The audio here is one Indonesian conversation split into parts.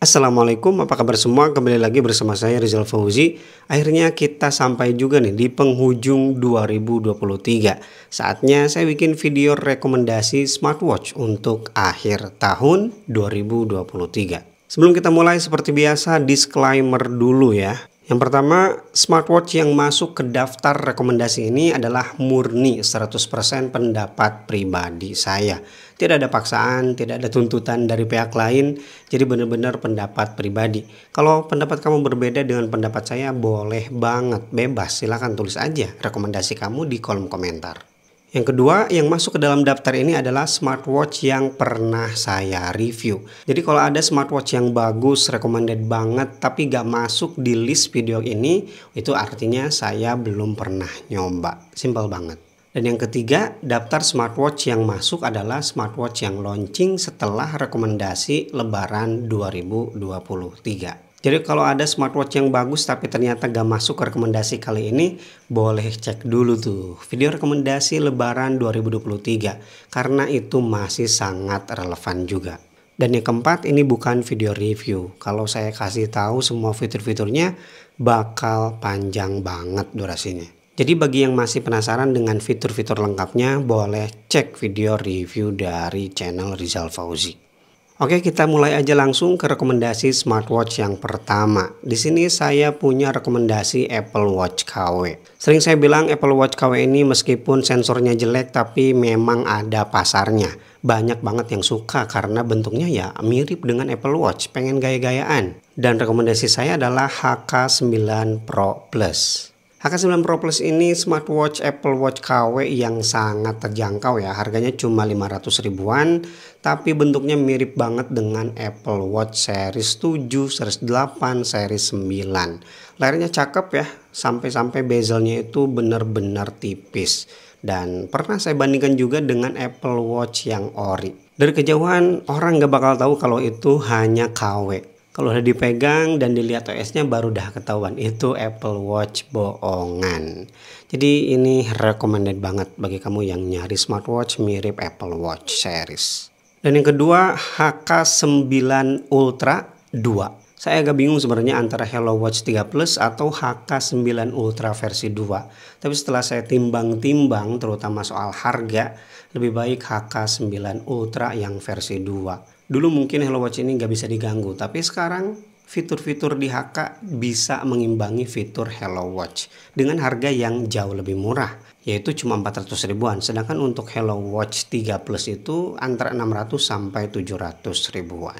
Assalamualaikum, apa kabar semua? Kembali lagi bersama saya Rizal Fauzi. Akhirnya kita sampai juga nih di penghujung 2023. Saatnya saya bikin video rekomendasi smartwatch untuk akhir tahun 2023. Sebelum kita mulai, seperti biasa disclaimer dulu ya. Yang pertama, smartwatch yang masuk ke daftar rekomendasi ini adalah murni 100% pendapat pribadi saya. Tidak ada paksaan, tidak ada tuntutan dari pihak lain, jadi benar-benar pendapat pribadi. Kalau pendapat kamu berbeda dengan pendapat saya, boleh banget, bebas, silahkan tulis aja rekomendasi kamu di kolom komentar. Yang kedua, yang masuk ke dalam daftar ini adalah smartwatch yang pernah saya review. Jadi kalau ada smartwatch yang bagus, recommended banget, tapi gak masuk di list video ini, itu artinya saya belum pernah nyoba. Simple banget. Dan yang ketiga, daftar smartwatch yang masuk adalah smartwatch yang launching setelah rekomendasi Lebaran 2023. Jadi kalau ada smartwatch yang bagus tapi ternyata gak masuk ke rekomendasi kali ini, boleh cek dulu tuh video rekomendasi Lebaran 2023 karena itu masih sangat relevan juga. Dan yang keempat, ini bukan video review. Kalau saya kasih tahu semua fitur-fiturnya bakal panjang banget durasinya. Jadi bagi yang masih penasaran dengan fitur-fitur lengkapnya, boleh cek video review dari channel Rizal Fauzi. Oke, kita mulai aja langsung ke rekomendasi smartwatch yang pertama. Di sini saya punya rekomendasi Apple Watch KW. Sering saya bilang Apple Watch KW ini meskipun sensornya jelek tapi memang ada pasarnya. Banyak banget yang suka karena bentuknya ya mirip dengan Apple Watch, pengen gaya-gayaan. Dan rekomendasi saya adalah HK9 Pro Plus. HK9 Pro Plus ini smartwatch Apple Watch KW yang sangat terjangkau ya. Harganya cuma 500 ribuan, tapi bentuknya mirip banget dengan Apple Watch series 7, series 8, series 9. Layarnya cakep ya, sampai-sampai bezelnya itu benar-benar tipis. Dan pernah saya bandingkan juga dengan Apple Watch yang ori. Dari kejauhan orang nggak bakal tahu kalau itu hanya KW. Kalau udah dipegang dan dilihat OS-nya baru dah ketahuan itu Apple Watch bohongan. Jadi ini recommended banget bagi kamu yang nyari smartwatch mirip Apple Watch series. Dan yang kedua, HK9 Ultra 2. Saya agak bingung sebenarnya antara Hello Watch 3 Plus atau HK9 Ultra versi 2. Tapi setelah saya timbang-timbang terutama soal harga, lebih baik HK9 Ultra yang versi 2. Dulu mungkin Hello Watch ini nggak bisa diganggu, tapi sekarang fitur-fitur di HK bisa mengimbangi fitur Hello Watch dengan harga yang jauh lebih murah, yaitu cuma 400 ribuan. Sedangkan untuk Hello Watch 3 Plus itu antara 600 sampai 700 ribuan.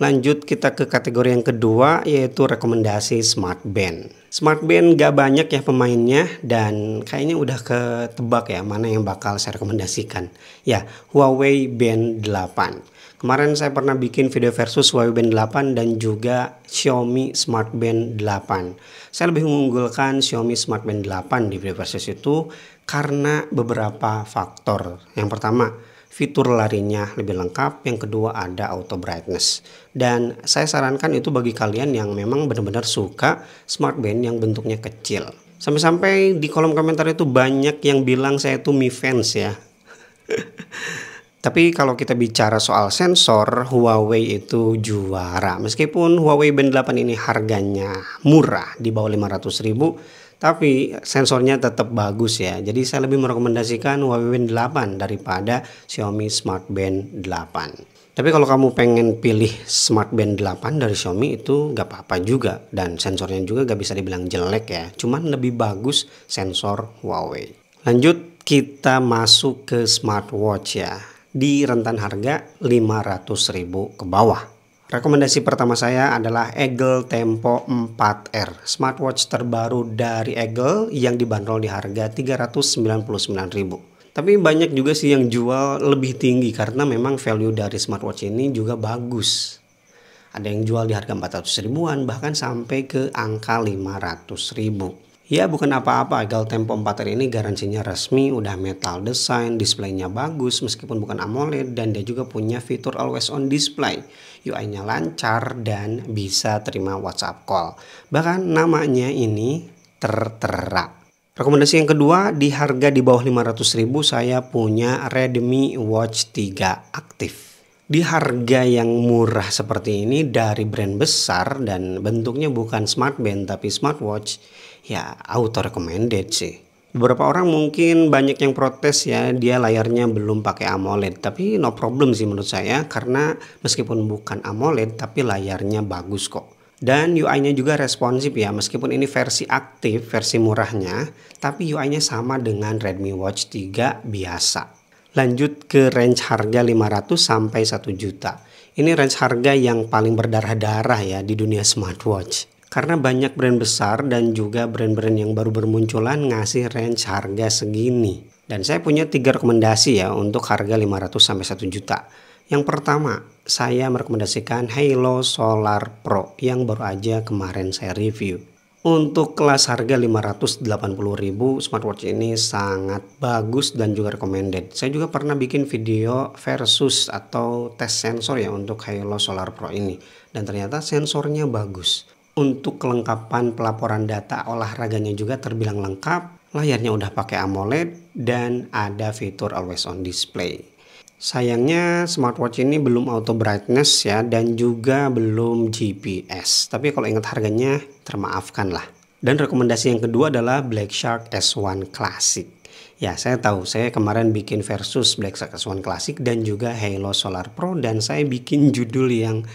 Lanjut kita ke kategori yang kedua, yaitu rekomendasi Smart Band. Smart Band gak banyak ya pemainnya dan kayaknya udah ketebak ya mana yang bakal saya rekomendasikan. Ya, Huawei Band 8. Kemarin saya pernah bikin video versus Huawei Band 8 dan juga Xiaomi Smart Band 8. Saya lebih mengunggulkan Xiaomi Smart Band 8 di video versus itu karena beberapa faktor. Yang pertama, fitur larinya lebih lengkap. Yang kedua, ada auto brightness. Dan saya sarankan itu bagi kalian yang memang benar-benar suka Smart Band yang bentuknya kecil. Sampai-sampai di kolom komentar itu banyak yang bilang saya itu Mi fans ya. Tapi kalau kita bicara soal sensor, Huawei itu juara. Meskipun Huawei Band 8 ini harganya murah di bawah 500 ribu, tapi sensornya tetap bagus ya. Jadi saya lebih merekomendasikan Huawei Band 8 daripada Xiaomi Smart Band 8. Tapi kalau kamu pengen pilih Smart Band 8 dari Xiaomi itu gak apa-apa juga. Dan sensornya juga gak bisa dibilang jelek ya. Cuman lebih bagus sensor Huawei. Lanjut kita masuk ke smartwatch ya. Di rentan harga 500 ribu ke bawah. Rekomendasi pertama saya adalah Eagle Tempo 4R, smartwatch terbaru dari Eagle yang dibanderol di harga 399 ribu. Tapi banyak juga sih yang jual lebih tinggi karena memang value dari smartwatch ini juga bagus. Ada yang jual di harga 400 ribuan bahkan sampai ke angka 500 ribu. Ya bukan apa-apa, Eagle Tempo 4R ini garansinya resmi, udah metal design, displaynya bagus meskipun bukan AMOLED dan dia juga punya fitur always on display. UI-nya lancar dan bisa terima WhatsApp call. Bahkan namanya ini tertera. Rekomendasi yang kedua, di harga di bawah 500 ribu saya punya Redmi Watch 3 Active. Di harga yang murah seperti ini dari brand besar dan bentuknya bukan smartband tapi smartwatch, ya auto recommended sih. Beberapa orang mungkin banyak yang protes ya, dia layarnya belum pakai AMOLED, tapi no problem sih menurut saya karena meskipun bukan AMOLED tapi layarnya bagus kok. Dan UI-nya juga responsif ya, meskipun ini versi aktif, versi murahnya, tapi UI-nya sama dengan Redmi Watch 3 biasa. Lanjut ke range harga 500 sampai 1 juta. Ini range harga yang paling berdarah-darah ya di dunia smartwatch. Karena banyak brand besar dan juga brand-brand yang baru bermunculan ngasih range harga segini. Dan saya punya 3 rekomendasi ya untuk harga 500 sampai 1 juta. Yang pertama, saya merekomendasikan Halo Solar Pro yang baru aja kemarin saya review. Untuk kelas harga 580.000, smartwatch ini sangat bagus dan juga recommended. Saya juga pernah bikin video versus atau tes sensor ya untuk Halo Solar Pro ini. Dan ternyata sensornya bagus. Untuk kelengkapan pelaporan data olahraganya juga terbilang lengkap. Layarnya udah pakai AMOLED dan ada fitur always on display. Sayangnya smartwatch ini belum auto brightness ya dan juga belum GPS. Tapi kalau ingat harganya termaafkan lah. Dan rekomendasi yang kedua adalah Black Shark S1 Classic. Ya saya tahu saya kemarin bikin versus Black Shark S1 Classic dan juga Halo Solar Pro dan saya bikin judul yang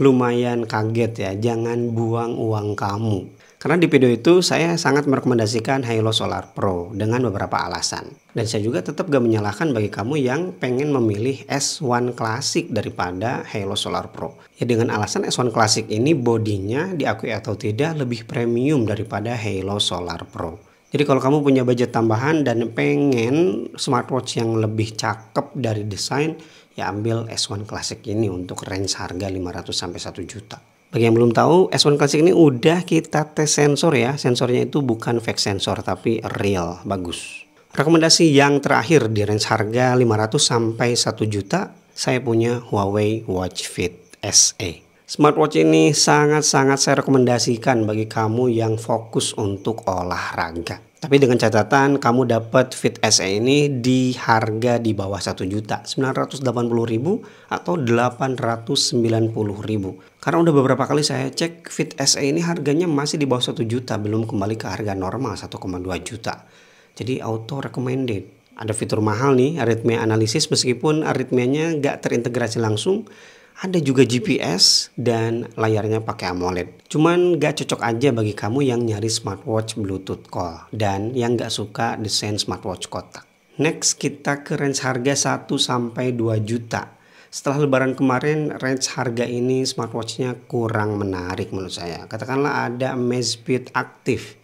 lumayan kaget ya. Jangan buang uang kamu. Karena di video itu saya sangat merekomendasikan Halo Solar Pro dengan beberapa alasan. Dan saya juga tetap gak menyalahkan bagi kamu yang pengen memilih S1 Classic daripada Halo Solar Pro. Ya dengan alasan S1 Classic ini bodinya diakui atau tidak lebih premium daripada Halo Solar Pro. Jadi kalau kamu punya budget tambahan dan pengen smartwatch yang lebih cakep dari desain, ya ambil S1 Classic ini untuk range harga 500 sampai 1 juta. Bagi yang belum tahu, S1 Classic ini udah kita tes sensor ya. Sensornya itu bukan fake sensor tapi real, bagus. Rekomendasi yang terakhir di range harga 500 sampai 1 juta, saya punya Huawei Watch Fit SE. Smartwatch ini sangat-sangat saya rekomendasikan bagi kamu yang fokus untuk olahraga. Tapi dengan catatan kamu dapat Fit SE ini di harga di bawah 1 juta, 980.000 atau 890.000. Karena udah beberapa kali saya cek Fit SE ini harganya masih di bawah 1 juta, belum kembali ke harga normal 1,2 juta. Jadi auto recommended. Ada fitur mahal nih, aritmia analisis meskipun aritmianya nggak terintegrasi langsung. Ada juga GPS dan layarnya pakai AMOLED. Cuman gak cocok aja bagi kamu yang nyari smartwatch Bluetooth call dan yang gak suka desain smartwatch kotak. Next kita ke range harga 1 sampai 2 juta. Setelah lebaran kemarin range harga ini smartwatchnya kurang menarik menurut saya. Katakanlah ada Amazfit Active.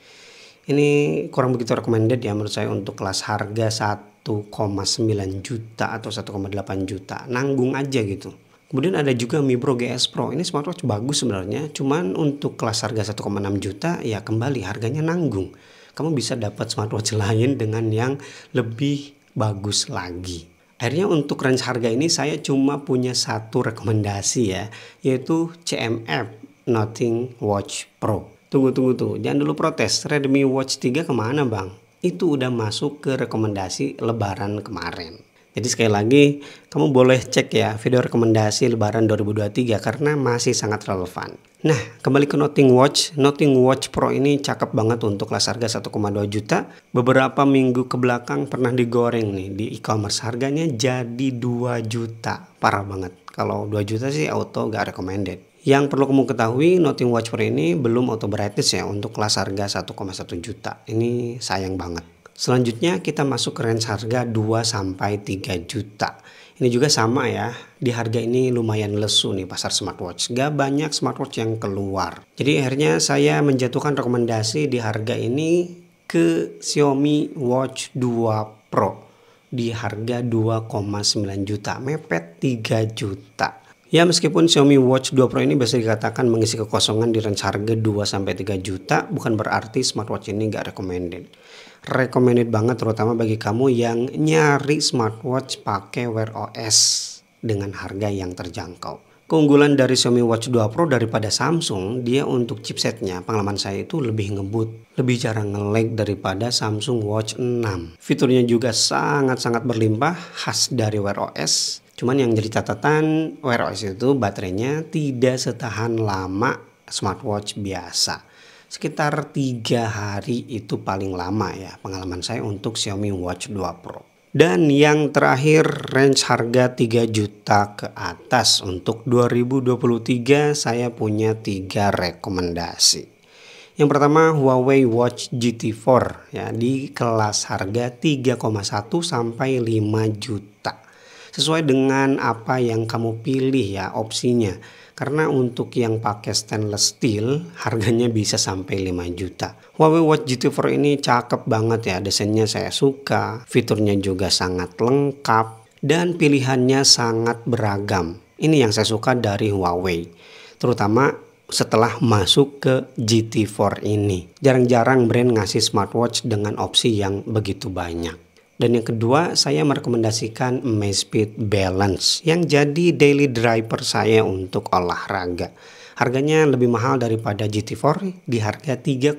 Ini kurang begitu recommended ya menurut saya untuk kelas harga 1,9 juta atau 1,8 juta. Nanggung aja gitu. Kemudian ada juga Mi Bro GS Pro. Ini smartwatch bagus sebenarnya. Cuman untuk kelas harga 1,6 juta ya kembali harganya nanggung. Kamu bisa dapat smartwatch lain dengan yang lebih bagus lagi. Akhirnya untuk range harga ini saya cuma punya satu rekomendasi ya. Yaitu CMF Nothing Watch Pro. Tunggu. Jangan dulu protes. Redmi Watch 3 kemana bang? Itu udah masuk ke rekomendasi lebaran kemarin. Jadi sekali lagi kamu boleh cek ya video rekomendasi lebaran 2023 karena masih sangat relevan. Nah kembali ke Nothing Watch. Nothing Watch Pro ini cakep banget untuk kelas harga 1,2 juta. Beberapa minggu ke belakang pernah digoreng nih di e-commerce. Harganya jadi 2 juta. Parah banget. Kalau 2 juta sih auto gak recommended. Yang perlu kamu ketahui Nothing Watch Pro ini belum auto brightness ya untuk kelas harga 1,1 juta. Ini sayang banget. Selanjutnya kita masuk ke range harga 2 sampai 3 juta. Ini juga sama ya. Di harga ini lumayan lesu nih pasar smartwatch. Gak banyak smartwatch yang keluar. Jadi akhirnya saya menjatuhkan rekomendasi di harga ini ke Xiaomi Watch 2 Pro di harga 2,9 juta, mepet 3 juta. Ya meskipun Xiaomi Watch 2 Pro ini bisa dikatakan mengisi kekosongan di range harga 2-3 juta, bukan berarti smartwatch ini gak recommended. Recommended banget terutama bagi kamu yang nyari smartwatch pakai Wear OS dengan harga yang terjangkau. Keunggulan dari Xiaomi Watch 2 Pro daripada Samsung, dia untuk chipsetnya pengalaman saya itu lebih ngebut, lebih jarang nge-lag daripada Samsung Watch 6. Fiturnya juga sangat-sangat berlimpah khas dari Wear OS. Cuman yang jadi catatan, Wear OS itu baterainya tidak setahan lama smartwatch biasa. Sekitar 3 hari itu paling lama ya pengalaman saya untuk Xiaomi Watch 2 Pro. Dan yang terakhir, range harga 3 juta ke atas. Untuk 2023 saya punya 3 rekomendasi. Yang pertama, Huawei Watch GT4 ya, di kelas harga 3,1 sampai 5 juta. Sesuai dengan apa yang kamu pilih ya opsinya. Karena untuk yang pakai stainless steel harganya bisa sampai 5 juta. Huawei Watch GT4 ini cakep banget ya, desainnya saya suka, fiturnya juga sangat lengkap dan pilihannya sangat beragam. Ini yang saya suka dari Huawei, terutama setelah masuk ke GT4 ini. Jarang-jarang brand ngasih smartwatch dengan opsi yang begitu banyak. Dan yang kedua, saya merekomendasikan Amazfit Balance yang jadi daily driver saya untuk olahraga. Harganya lebih mahal daripada GT4 di harga 3,8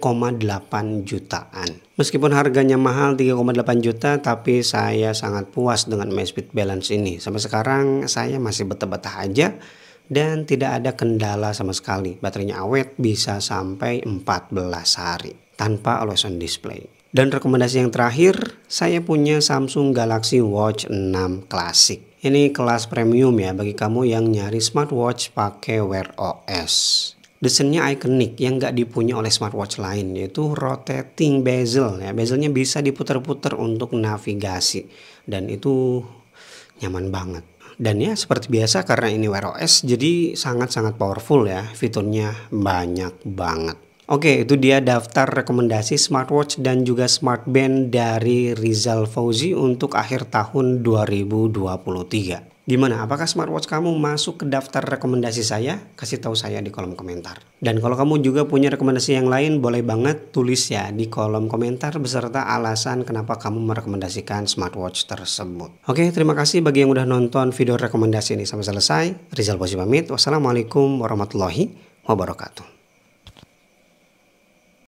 jutaan. Meskipun harganya mahal 3,8 juta, tapi saya sangat puas dengan Amazfit Balance ini. Sampai sekarang saya masih betah-betah aja dan tidak ada kendala sama sekali. Baterainya awet bisa sampai 14 hari tanpa always on display. Dan rekomendasi yang terakhir, saya punya Samsung Galaxy Watch 6 Classic. Ini kelas premium ya bagi kamu yang nyari smartwatch pakai Wear OS. Desainnya ikonik yang nggak dipunya oleh smartwatch lain, yaitu rotating bezel ya. Bezelnya bisa diputar-putar untuk navigasi dan itu nyaman banget. Dan ya seperti biasa karena ini Wear OS jadi sangat-sangat powerful ya, fiturnya banyak banget. Oke, itu dia daftar rekomendasi smartwatch dan juga smartband dari Rizal Fauzi untuk akhir tahun 2023. Gimana? Apakah smartwatch kamu masuk ke daftar rekomendasi saya? Kasih tahu saya di kolom komentar. Dan kalau kamu juga punya rekomendasi yang lain, boleh banget tulis ya di kolom komentar beserta alasan kenapa kamu merekomendasikan smartwatch tersebut. Oke, terima kasih bagi yang udah nonton video rekomendasi ini sampai selesai. Rizal Fauzi pamit. Wassalamualaikum warahmatullahi wabarakatuh.